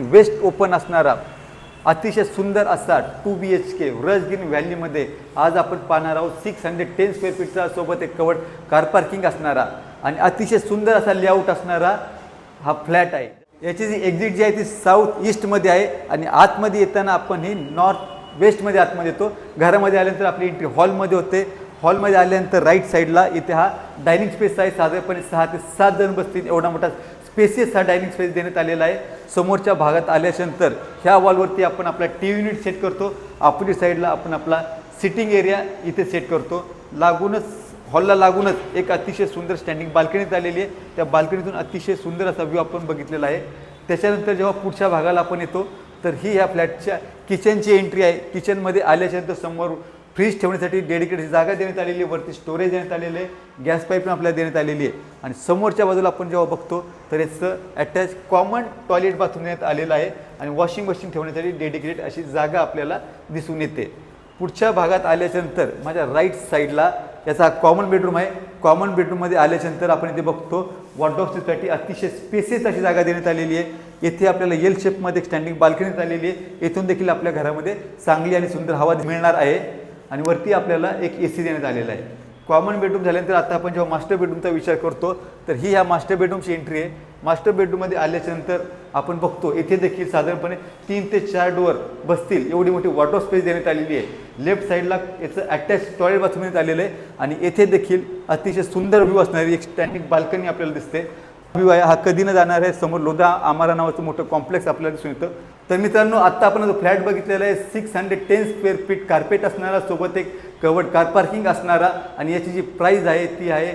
Waste open असणारा अतिशय सुंदर असा 2 BHK रज ग्रीन व्हॅलीमध्ये आज आपण पाहणार आहोत. 610 स्क्वेअर फीटचा सोबत एक कवर्ड कार पार्किंग असणारा आणि अतिशय सुंदर असा लेआउट असणारा हा फ्लॅट आहे. याची जी एक्झिट जी आहे ती साऊथ ईस्टमध्ये आहे आणि आतमध्ये येताना आपण ही नॉर्थ वेस्टमध्ये आतमध्ये येतो. घरामध्ये आल्यानंतर आपली एंट्री हॉलमध्ये होते. हॉलमध्ये आल्यानंतर राईट साईडला इथे हा डायनिंग स्पेस आहे. साधारणपणे 6 ते 7 जण बसतील एवढा मोठा स्पेसियस हा डायनिंग स्पेस देण्यात आलेला आहे. समोरच्या भागात आल्यानंतर ह्या वॉलवरती आपण आपला TV युनिट सेट करतो. अपोजिट साईडला आपण आपला सिटिंग एरिया इथे सेट करतो. लागूनच हॉलला लागूनच एक अतिशय सुंदर स्टँडिंग बाल्कनीत आलेली आहे. त्या बाल्कनीतून अतिशय सुंदर असा व्ह्यू आपण बघितलेला आहे. त्याच्यानंतर जेव्हा पुढच्या भागाला आपण येतो तर ही ह्या फ्लॅटच्या किचनची एंट्री आहे. किचनमध्ये आल्याच्यानंतर समोर फ्रीज ठेवण्यासाठी डेडिकेटेड जागा देण्यात आलेली आहे. वरती स्टोरेज देण्यात आलेलं आहे. गॅस पाईप पण आपल्याला देण्यात आलेली आहे. आणि समोरच्या बाजूला आपण जेव्हा बघतो तर याचं अटॅच कॉमन टॉयलेट बाथरूम देण्यात आलेलं आहे आणि वॉशिंग मशीन ठेवण्यासाठी डेडिकेटेड अशी जागा आपल्याला दिसून येते. पुढच्या भागात आल्याच्यानंतर माझ्या राईट साईडला याचा कॉमन बेडरूम आहे. कॉमन बेडरूममध्ये आल्याच्यानंतर आपण इथे बघतो वॉर्डरोबसाठी अतिशय स्पेसियस अशी जागा देण्यात आलेली आहे. येथे आपल्याला एल शेपमध्ये स्टँडिंग बाल्कनीत आलेली आहे. येथून देखील आपल्या घरामध्ये चांगली आणि सुंदर हवा मिळणार आहे. आणि वरती आपल्याला एक AC देण्यात आलेला आहे. कॉमन बेडरूम झाल्यानंतर आता आपण जेव्हा मास्टर बेडरूमचा विचार करतो तर ही ह्या मास्टर बेडरूमची एंट्री आहे. मास्टर बेडरूममध्ये आल्याच्यानंतर आपण बघतो येथे देखील साधारणपणे 3 ते 4 डोअर बसतील एवढी मोठी वॉटर स्पेस देण्यात आलेली आहे. लेफ्ट साईडला याचं अटॅच टॉयलेट बाथरूम देण्यात आलेलं आहे आणि येथे देखील अतिशय सुंदर व्ह्यू असणारी एक स्टँडिंग बाल्कनी आपल्याला दिसते. व्ह्यू आहे हा कधी न जाणार आहे. समोर लोधा आमारा नावाचं मोठं कॉम्प्लेक्स आपल्याला दिसून येतं. तर मित्रांनो आत्ता आपण जो फ्लॅट बघितलेला आहे 610 स्क्वेअर फीट कार्पेट असणारा सोबत एक कवर्ड कार पार्किंग असणारा आणि याची जी प्राईस आहे ती आहे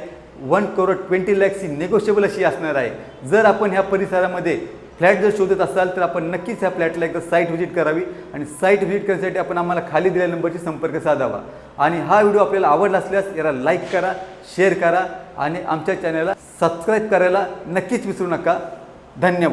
1,20 लाख ही नेगोशिएबल अशी असणार आहे. जर आपण ह्या परिसरामध्ये फ्लॅट जर शोधत असाल तर आपण नक्कीच ह्या फ्लॅटला एकदा साईट व्हिजिट करावी आणि साईट व्हिजिट करण्यासाठी आपण आम्हाला खाली दिलेल्या नंबरशी संपर्क साधावा. आणि हा व्हिडिओ आपल्याला आवडला असल्यास याला लाईक करा, शेअर करा आणि आमच्या चॅनलला सबस्क्राईब करायला नक्कीच विसरू नका. धन्यवाद.